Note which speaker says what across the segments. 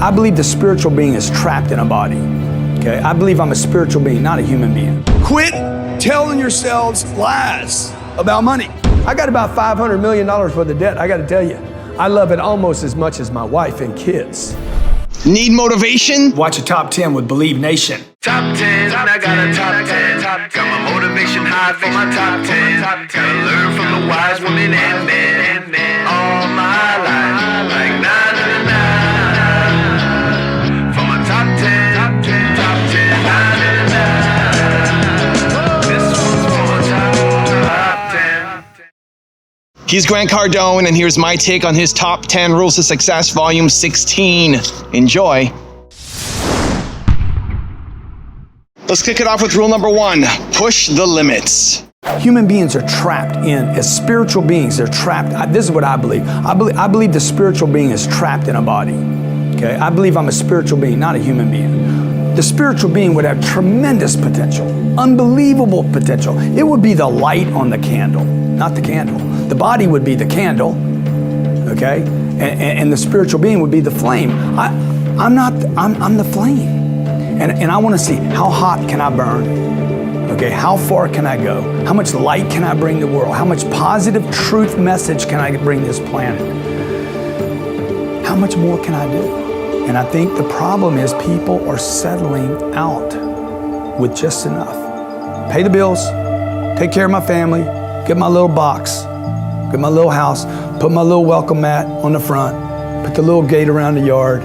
Speaker 1: I believe the spiritual being is trapped in a body. Okay, I believe I'm a spiritual being, not a human being. Quit telling yourselves lies about money. I got about $500 million worth of debt. I got to tell you, I love it almost as much as my wife and kids.
Speaker 2: Need motivation?
Speaker 1: Watch a top 10 with Believe Nation.
Speaker 3: Top 10, I got a top 10. Got my motivation high for my top 10. Gotta learn from the wise women and men. All my life, like 9 for my top 10. Top 10, 9. This one's for my top 10.
Speaker 2: He's Grant Cardone, and here's my take on his top 10 rules to success, volume 16. Enjoy. Let's kick it off with rule number 1, push the limits.
Speaker 1: Human beings are trapped as spiritual beings, they're trapped. This is what I believe. I believe the spiritual being is trapped in a body. Okay, I believe I'm a spiritual being, not a human being. The spiritual being would have tremendous potential, unbelievable potential. It would be the light on the candle, not the candle. The body would be the candle, okay? And the spiritual being would be the flame. I'm the flame. And I want to see, how hot can I burn? Okay, how far can I go? How much light can I bring to the world? How much positive truth message can I bring this planet? How much more can I do? And I think the problem is people are settling out with just enough. Pay the bills, take care of my family, get my little box, get my little house, put my little welcome mat on the front, put the little gate around the yard.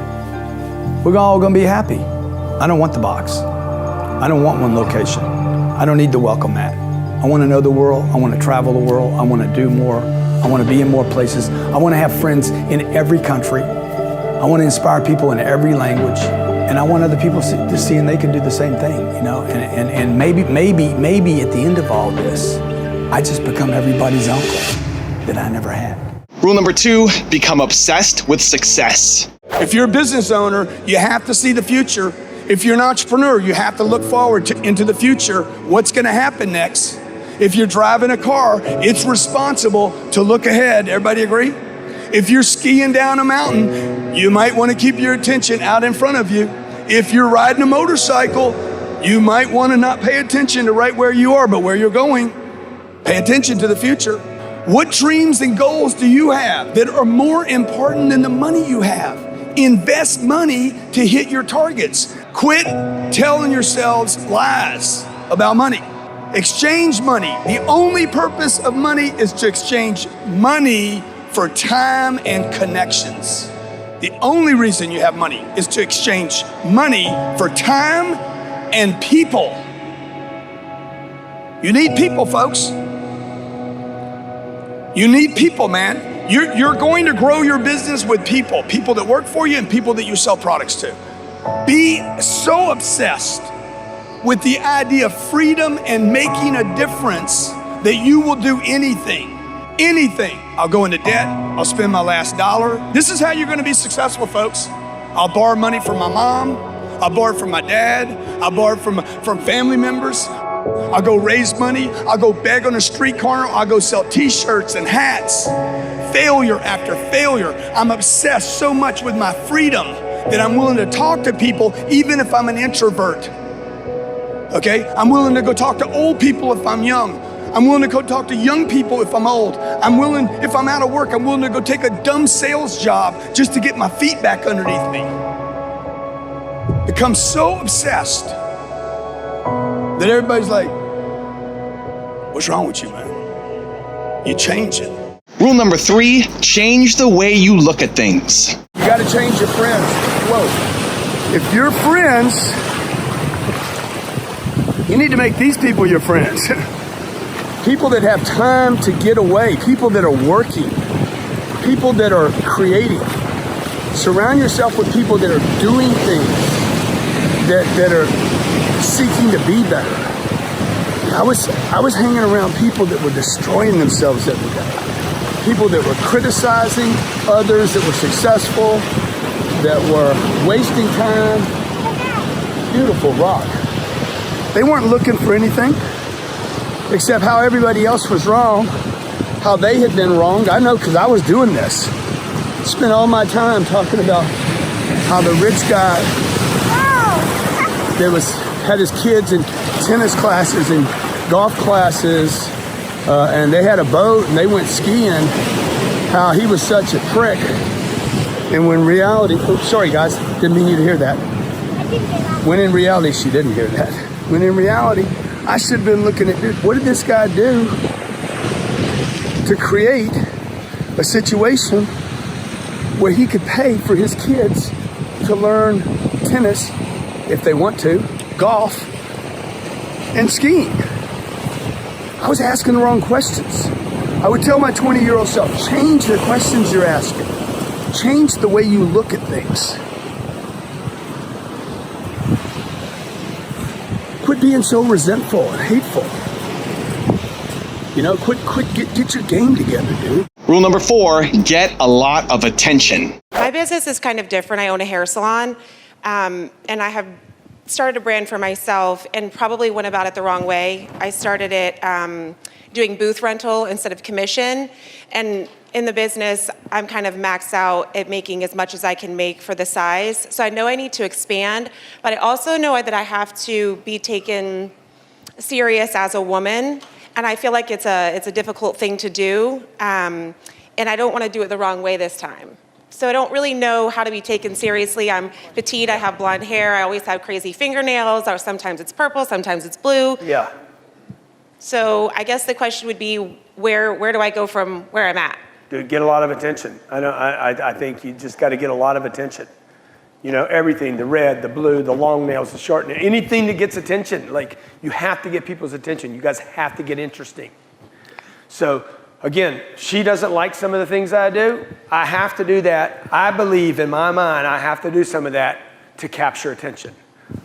Speaker 1: We're all gonna be happy. I don't want the box. I don't want one location. I don't need the welcome mat. I want to know the world. I want to travel the world. I want to do more. I want to be in more places. I want to have friends in every country. I want to inspire people in every language. And I want other people to see and they can do the same thing, you know? And maybe at the end of all this, I just become everybody's uncle that I never had.
Speaker 2: Rule number 2, become obsessed with success.
Speaker 1: If you're a business owner, you have to see the future. If you're an entrepreneur, you have to look forward into the future. What's going to happen next? If you're driving a car, it's responsible to look ahead. Everybody agree? If you're skiing down a mountain, you might want to keep your attention out in front of you. If you're riding a motorcycle, you might want to not pay attention to right where you are, but where you're going. Pay attention to the future. What dreams and goals do you have that are more important than the money you have? Invest money to hit your targets. Quit telling yourselves lies about money. Exchange money. The only purpose of money is to exchange money for time and connections. The only reason you have money is to exchange money for time and people. You need people, folks. You need people, man. You're going to grow your business with people that work for you and people that you sell products to. Be so obsessed with the idea of freedom and making a difference that you will do anything. I'll go into debt. I'll spend my last dollar. This is how you're going to be successful, folks. I'll borrow money from my mom. I'll borrow from my dad. I'll borrow from family members. I'll go raise money. I'll go beg on a street corner. I'll go sell t-shirts and hats. Failure after failure. I'm obsessed so much with my freedom that I'm willing to talk to people even if I'm an introvert. Okay? I'm willing to go talk to old people if I'm young. I'm willing to go talk to young people if I'm old. I'm willing, if I'm out of work, I'm willing to go take a dumb sales job just to get my feet back underneath me. Become so obsessed that everybody's like, what's wrong with you, man? You change it.
Speaker 2: Rule number 3, change the way you look at things.
Speaker 1: You got to change your friends. Whoa. If you're friends, you need to make these people your friends. People that have time to get away, people that are working, people that are creating. Surround yourself with people that are doing things, that are seeking to be better. I was hanging around people that were destroying themselves every day. People that were criticizing others that were successful, that were wasting time. Beautiful rock. They weren't looking for anything except how everybody else was wrong, how they had been wronged. I know because I was doing this. Spent all my time talking about
Speaker 4: how the rich guy had his kids in tennis classes and golf classes, and they had a boat and they went skiing, how he was such a prick. And when reality, sorry guys, didn't mean you to hear that. When in reality, she didn't hear that. When in reality, I should have been looking at, dude, what did this guy do to create a situation where he could pay for his kids to learn tennis, if they want to, golf, and skiing. I was asking the wrong questions. I would tell my 20-year-old self, change the questions you're asking. Change the way you look at things. Quit being so resentful and hateful. You know, get your game together, dude.
Speaker 2: Rule number 4, get a lot of attention.
Speaker 5: My business is kind of different. I own a hair salon, and I have started a brand for myself and probably went about it the wrong way. I started it doing booth rental instead of commission, and in the business, I'm kind of maxed out at making as much as I can make for the size. So I know I need to expand, but I also know that I have to be taken serious as a woman, and I feel like it's a difficult thing to do, and I don't want to do it the wrong way this time. So I don't really know how to be taken seriously. I'm petite, I have blonde hair, I always have crazy fingernails, or sometimes it's purple, sometimes it's blue.
Speaker 4: Yeah.
Speaker 5: So I guess the question would be, where do I go from where I'm at?
Speaker 4: Dude, get a lot of attention. I think you just got to get a lot of attention. You know, everything, the red, the blue, the long nails, the short nails, anything that gets attention. Like, you have to get people's attention. You guys have to get interesting. So, again, she doesn't like some of the things I do. I have to do that. I believe in my mind I have to do some of that to capture attention.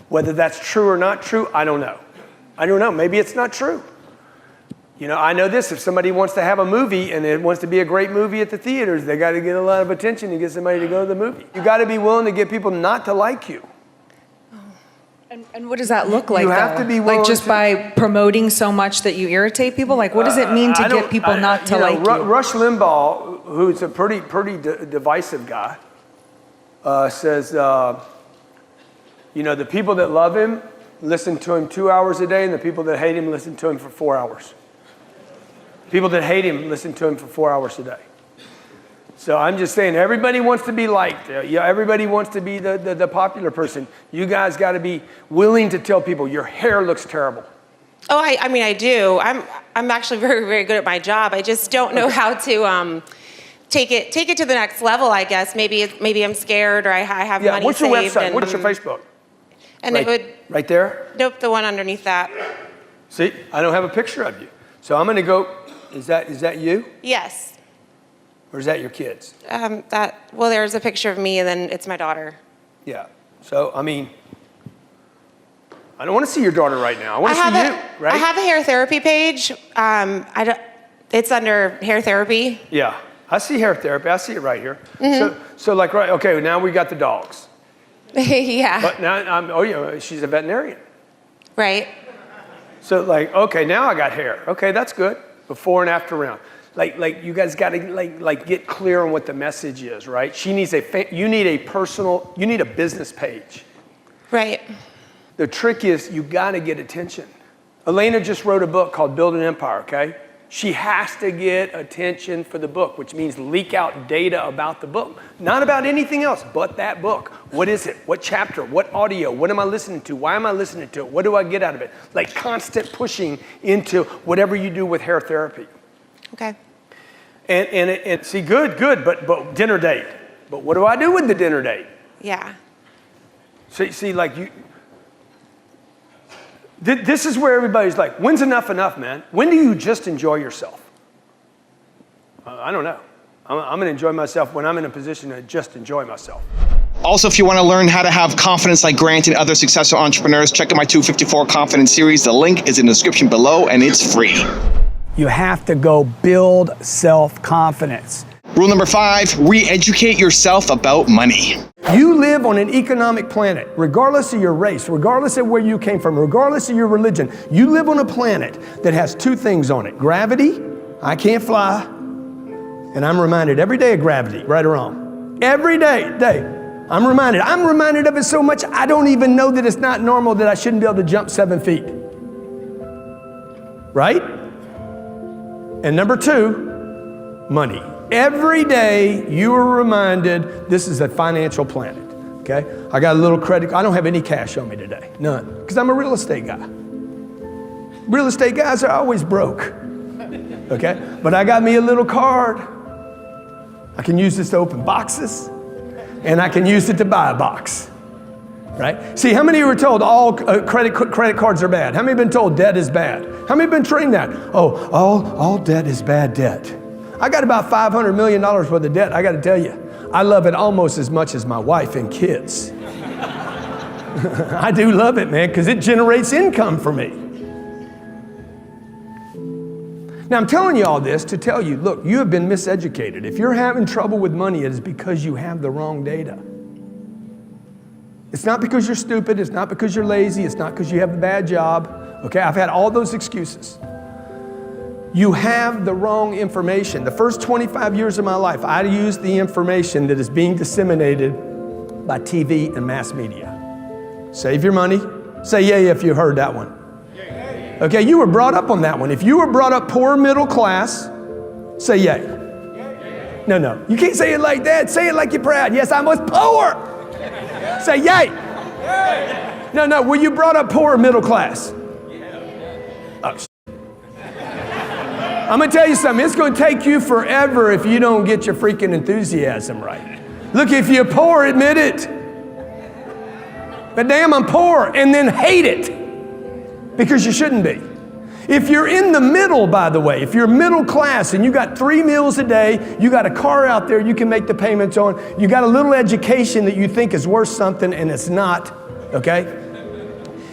Speaker 4: Whether that's true or not true, I don't know. I don't know. Maybe it's not true. You know, I know this, if somebody wants to have a movie and it wants to be a great movie at the theaters, they got to get a lot of attention to get somebody to go to the movie. You got to be willing to get people not to like you.
Speaker 6: And what does that look like?
Speaker 4: You have
Speaker 6: though?
Speaker 4: to be willing
Speaker 6: like just by promoting so much that you irritate people? Like, what does it mean to get people not to like you?
Speaker 4: Rush Limbaugh, who's a pretty divisive guy, says, you know, the people that love him listen to him 2 hours a day, and the people that hate him listen to him for 4 hours. People that hate him listen to him for 4 hours a day. So I'm just saying, everybody wants to be liked. Everybody wants to be the popular person. You guys got to be willing to tell people your hair looks terrible.
Speaker 5: Oh, I mean, I do. I'm actually very, very good at my job. I just don't know how to take it to the next level, I guess. Maybe I'm scared, or I have money saved.
Speaker 4: What's your website? What's your Facebook?
Speaker 5: And it would...
Speaker 4: Right there?
Speaker 5: Nope, the one underneath that.
Speaker 4: See, I don't have a picture of you. So I'm going to go... Is that you?
Speaker 5: Yes.
Speaker 4: Or is that your kids?
Speaker 5: Well, there's a picture of me, and then it's my daughter.
Speaker 4: Yeah. So, I mean, I don't want to see your daughter right now. I want to see you, right?
Speaker 5: I have a hair therapy page. It's under hair therapy.
Speaker 4: Yeah. I see hair therapy. I see it right here.
Speaker 5: Mm-hmm.
Speaker 4: So like, right, okay, now we got the dogs.
Speaker 5: Yeah.
Speaker 4: But now, she's a veterinarian.
Speaker 5: Right.
Speaker 4: So like, okay, now I got hair. Okay, that's good. Before and after round. Like you guys got to like get clear on what the message is, right? She needs you need a business page.
Speaker 5: Right.
Speaker 4: The trick is you got to get attention. Elena just wrote a book called Build an Empire, okay? She has to get attention for the book, which means leak out data about the book. Not about anything else, but that book. What is it? What chapter? What audio? What am I listening to? Why am I listening to it? What do I get out of it? Like constant pushing into whatever you do with hair therapy.
Speaker 5: Okay.
Speaker 4: And see, good, but dinner date. But what do I do with the dinner date?
Speaker 5: Yeah.
Speaker 4: See, like you... This is where everybody's like, when's enough, man? When do you just enjoy yourself? I don't know. I'm going to enjoy myself when I'm in a position to just enjoy myself.
Speaker 2: Also, if you want to learn how to have confidence like Grant and other successful entrepreneurs, check out my 254 Confidence series. The link is in the description below, and it's free.
Speaker 1: You have to go build self-confidence.
Speaker 2: Rule number 5, re-educate yourself about money.
Speaker 4: You live on an economic planet, regardless of your race, regardless of where you came from, regardless of your religion. You live on a planet that has 2 things on it. Gravity, I can't fly, and I'm reminded every day of gravity, right or wrong. Every day. I'm reminded of it so much, I don't even know that it's not normal that I shouldn't be able to jump 7 feet. Right? And number 2, money. Every day you are reminded this is a financial planet. Okay? I got a little credit. I don't have any cash on me today. None. Because I'm a real estate guy. Real estate guys are always broke. Okay? But I got me a little card. I can use this to open boxes. And I can use it to buy a box. Right? See, how many of you were told all credit cards are bad? How many have been told debt is bad? How many have been trained that? Oh, all debt is bad debt. I got about $500 million worth of debt. I got to tell you, I love it almost as much as my wife and kids. I do love it, man, because it generates income for me. Now, I'm telling you all this to tell you, look, you have been miseducated. If you're having trouble with money, it is because you have the wrong data. It's not because you're stupid. It's not because you're lazy. It's not because you have a bad job. Okay, I've had all those excuses. You have the wrong information. The first 25 years of my life, I used the information that is being disseminated by TV and mass media. Save your money. Say yay if you heard that one. Okay, you were brought up on that one. If you were brought up poor middle class, say yay. No, you can't say it like that. Say it like you're proud. Yes, I was poor. Say yay. No, were you brought up poor or middle class? Oh, I'm going to tell you something. It's going to take you forever if you don't get your freaking enthusiasm right. Look, if you're poor, admit it. But damn, I'm poor, and then hate it because you shouldn't be. If you're in the middle, by the way, if you're middle class and you got 3 meals a day, you got a car out there you can make the payments on, you got a little education that you think is worth something and it's not, okay?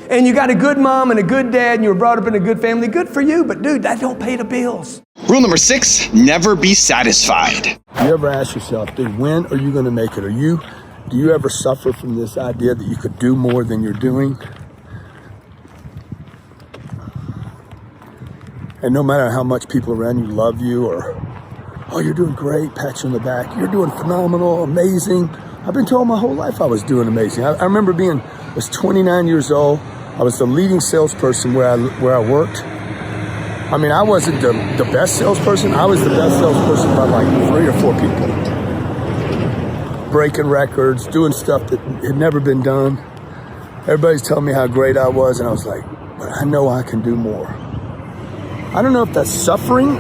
Speaker 4: And you got a good mom and a good dad and you were brought up in a good family, good for you, but dude, that don't pay the bills.
Speaker 2: Rule number 6, never be satisfied.
Speaker 4: You ever ask yourself, dude, when are you going to make it? Do you ever suffer from this idea that you could do more than you're doing? And no matter how much people around you love you or, oh, you're doing great, pat you on the back, you're doing phenomenal, amazing. I've been told my whole life I was doing amazing. I remember I was 29 years old. I was the leading salesperson where I worked. I mean, I wasn't the best salesperson. I was the best salesperson by like 3 or 4 people. Breaking records, doing stuff that had never been done. Everybody's telling me how great I was, and I was like, but I know I can do more. I don't know if that's suffering,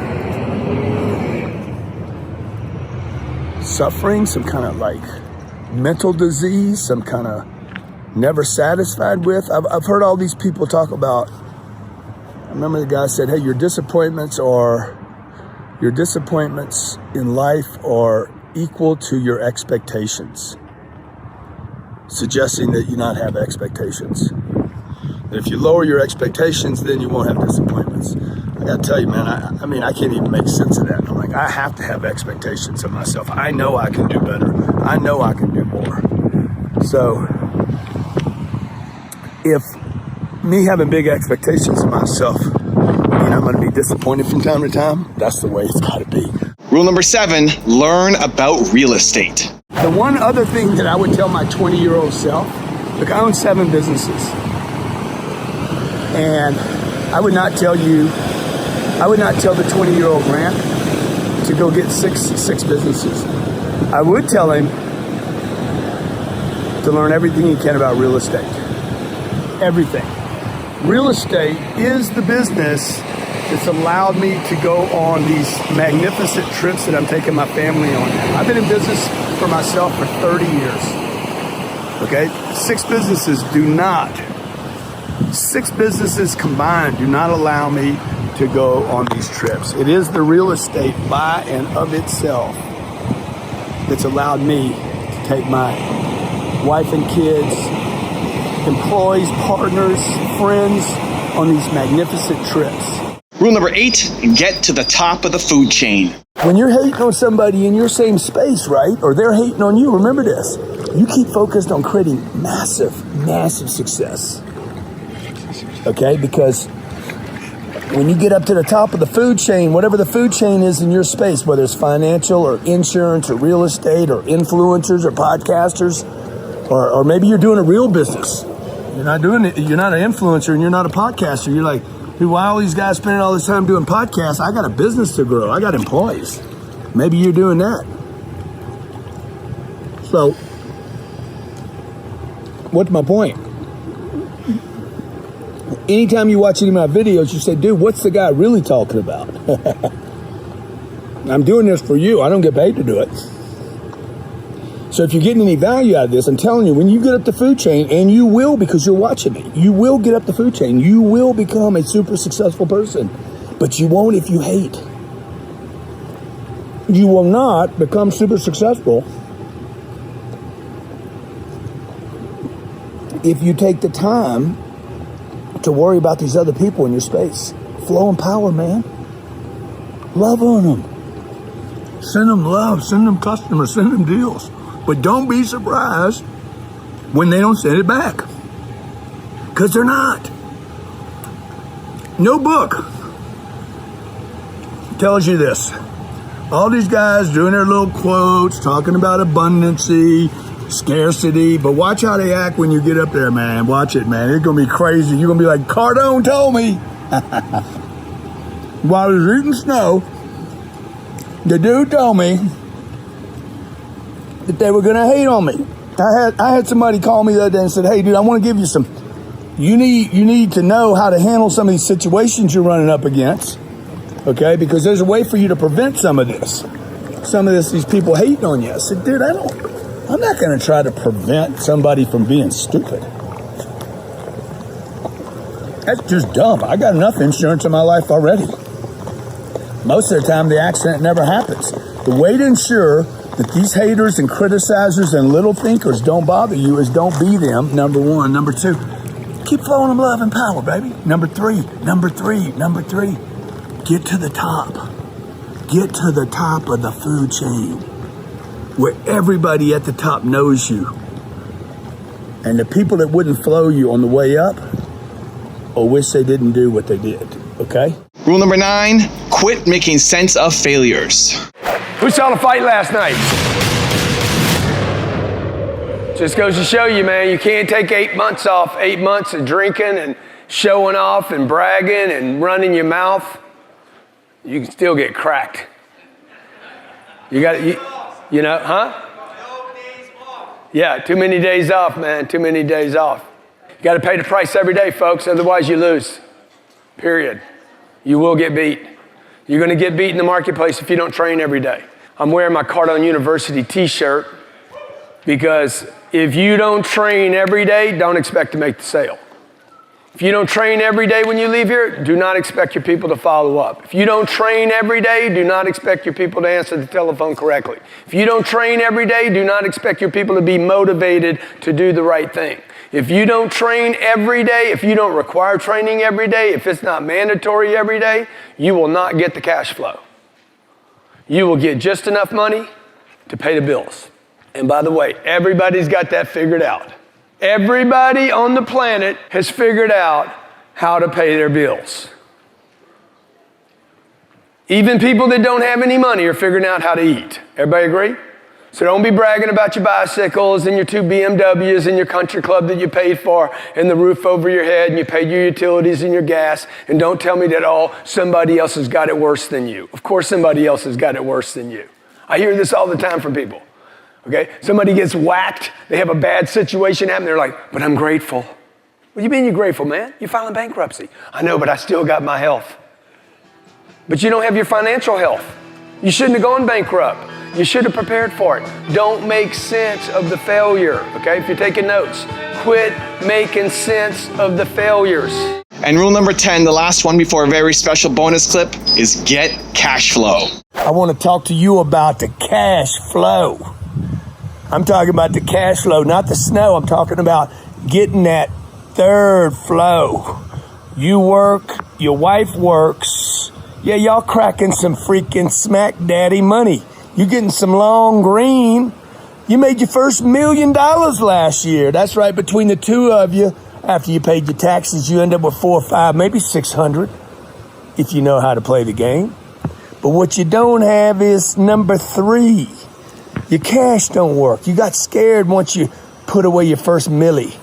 Speaker 4: some kind of like mental disease, some kind of never satisfied with. I've heard all these people talk about, I remember the guy said, hey, your disappointments in life are equal to your expectations, suggesting that you not have expectations. And if you lower your expectations, then you won't have disappointments. I gotta tell you, man, I can't even make sense of that. I'm like, I have to have expectations of myself. I know I can do better. I know I can do more. So if me having big expectations of myself mean I'm gonna be disappointed from time to time, that's the way it's gotta be.
Speaker 2: Rule number 7, learn about real estate.
Speaker 4: The one other thing that I would tell my 20-year-old self, look, I own 7 businesses. And I would not tell the 20-year-old Grant to go get six businesses. I would tell him to learn everything he can about real estate. Everything. Real estate is the business that's allowed me to go on these magnificent trips that I'm taking my family on. I've been in business for myself for 30 years. Okay? 6 businesses combined do not allow me to go on these trips. It is the real estate by and of itself that's allowed me to take my wife and kids, employees, partners, friends on these magnificent trips.
Speaker 2: Rule number 8, get to the top of the food chain.
Speaker 4: When you're hating on somebody in your same space, right, or they're hating on you, remember this. You keep focused on creating massive, massive success. Okay, because when you get up to the top of the food chain, whatever the food chain is in your space, whether it's financial or insurance or real estate or influencers or podcasters, Or maybe you're doing a real business. You're not doing it. You're not an influencer and you're not a podcaster. You're like, dude, why all these guys spending all this time doing podcasts? I got a business to grow. I got employees. Maybe you're doing that. So, what's my point? Anytime you watch any of my videos, you say, dude, what's the guy really talking about? I'm doing this for you. I don't get paid to do it. So if you're getting any value out of this, I'm telling you, when you get up the food chain, and you will because you're watching me, you will get up the food chain. You will become a super successful person, but you won't if you hate. You will not become super successful if you take the time to worry about these other people in your space. Flow and power, man. Love on them. Send them love, send them customers, send them deals. But don't be surprised when they don't send it back. Because they're not. No book tells you this. All these guys doing their little quotes, talking about abundancy, scarcity, but watch how they act when you get up there, man. Watch it, man. It's going to be crazy. You're going to be like, Cardone told me. While I was eating snow, the dude told me that they were going to hate on me. I had somebody call me the other day and said, hey, dude, I want to give you some. You need to know how to handle some of these situations you're running up against, okay? Because there's a way for you to prevent some of this. These people hating on you. I said, dude, I'm not going to try to prevent somebody from being stupid. That's just dumb. I got enough insurance in my life already. Most of the time, the accident never happens. The way to ensure that these haters and criticizers and little thinkers don't bother you is don't be them, number one. Number two, keep flowing them love and power, baby. Number three, get to the top. Get to the top of the food chain, where everybody at the top knows you. And the people that wouldn't flow you on the way up, or wish they didn't do what they did, okay?
Speaker 2: Rule number 9, quit making sense of failures.
Speaker 4: Who saw the fight last night? Just goes to show you, man, you can't take 8 months off, 8 months of drinking and showing off and bragging and running your mouth. You can still get cracked. You got, you know, huh? Yeah, too many days off, man, too many days off. You got to pay the price every day, folks, otherwise you lose, period. You will get beat. You're going to get beat in the marketplace if you don't train every day. I'm wearing my Cardone University t-shirt because if you don't train every day, don't expect to make the sale. If you don't train every day when you leave here, do not expect your people to follow up. If you don't train every day, do not expect your people to answer the telephone correctly. If you don't train every day, do not expect your people to be motivated to do the right thing. If you don't train every day, if you don't require training every day, if it's not mandatory every day, you will not get the cash flow. You will get just enough money to pay the bills. And by the way, everybody's got that figured out. Everybody on the planet has figured out how to pay their bills. Even people that don't have any money are figuring out how to eat. Everybody agree? So don't be bragging about your bicycles and your 2 BMWs and your country club that you paid for and the roof over your head and you paid your utilities and your gas. And don't tell me that, oh, somebody else has got it worse than you. Of course somebody else has got it worse than you. I hear this all the time from people. Okay? Somebody gets whacked. They have a bad situation happen. They're like, but I'm grateful. What do you mean you're grateful, man? You're filing bankruptcy. I know, but I still got my health. But you don't have your financial health. You shouldn't have gone bankrupt. You should have prepared for it. Don't make sense of the failure, okay? If you're taking notes, quit making sense of the failures.
Speaker 2: And rule number 10, the last one before a very special bonus clip, is get cash flow.
Speaker 4: I want to talk to you about the cash flow. I'm talking about the cash flow, not the snow. I'm talking about getting that third flow. You work, your wife works. Yeah, y'all cracking some freaking smack daddy money. You getting some long green. You made your first $1 million last year. That's right, between the two of you, after you paid your taxes, you end up with 4 or 5, maybe 600, if you know how to play the game. But what you don't have is number 3. Your cash don't work. You got scared once you put away your first milli.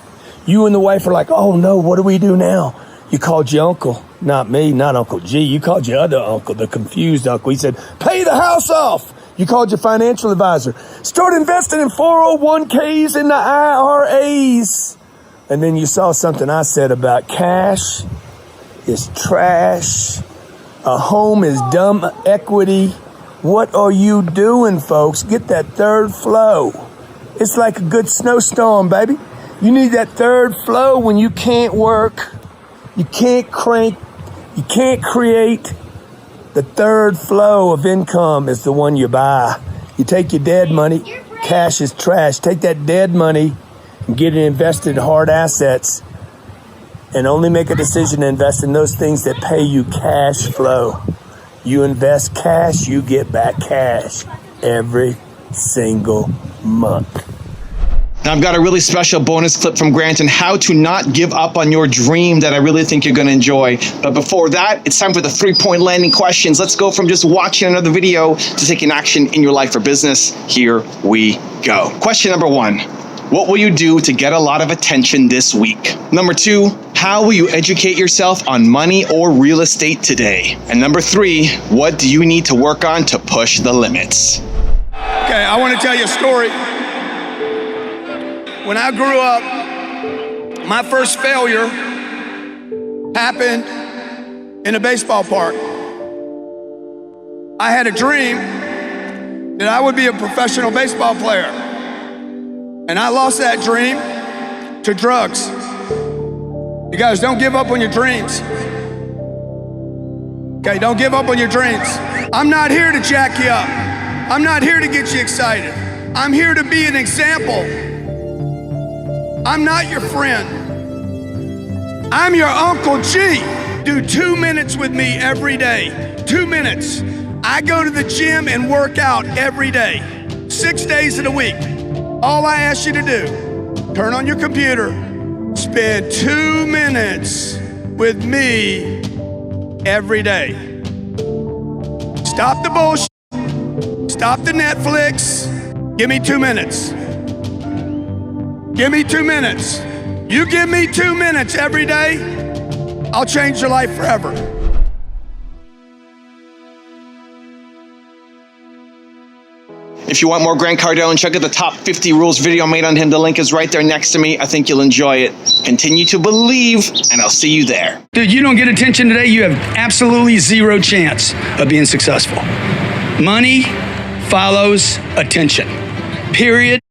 Speaker 4: You and the wife are like, oh no, what do we do now? You called your uncle, not me, not Uncle G. You called your other uncle, the confused uncle. He said, pay the house off. You called your financial advisor. Start investing in 401ks and the IRAs. And then you saw something I said about cash is trash. A home is dumb equity. What are you doing, folks? Get that third flow. It's like a good snowstorm, baby. You need that third flow when you can't work, you can't crank, you can't create. The third flow of income is the one you buy. You take your dead money, cash is trash. Take that dead money and get it invested in hard assets and only make a decision to invest in those things that pay you cash flow. You invest cash, you get back cash every single month.
Speaker 2: Now, I've got a really special bonus clip from Grant on how to not give up on your dream that I really think you're going to enjoy. But before that, it's time for the 3-point landing questions. Let's go from just watching another video to taking action in your life or business. Here we go. Question number 1. What will you do to get a lot of attention this week? Number 2, how will you educate yourself on money or real estate today? And number 3, what do you need to work on to push the limits?
Speaker 4: Okay, I want to tell you a story. When I grew up, my first failure happened in a baseball park. I had a dream that I would be a professional baseball player. And I lost that dream to drugs. You guys, don't give up on your dreams. Okay, don't give up on your dreams. I'm not here to jack you up. I'm not here to get you excited. I'm here to be an example. I'm not your friend. I'm your Uncle G. Do 2 minutes with me every day. 2 minutes. I go to the gym and work out every day, 6 days of the week. All I ask you to do, turn on your computer, spend 2 minutes with me every day. Stop the bullshit. Stop the Netflix. Give me 2 minutes. Give me 2 minutes. You give me 2 minutes every day, I'll change your life forever.
Speaker 2: If you want more Grant Cardone, check out the top 50 rules video made on him. The link is right there next to me. I think you'll enjoy it. Continue to believe, and I'll see you there.
Speaker 7: Dude, you don't get attention today, you have absolutely zero chance of being successful. Money follows attention. Period.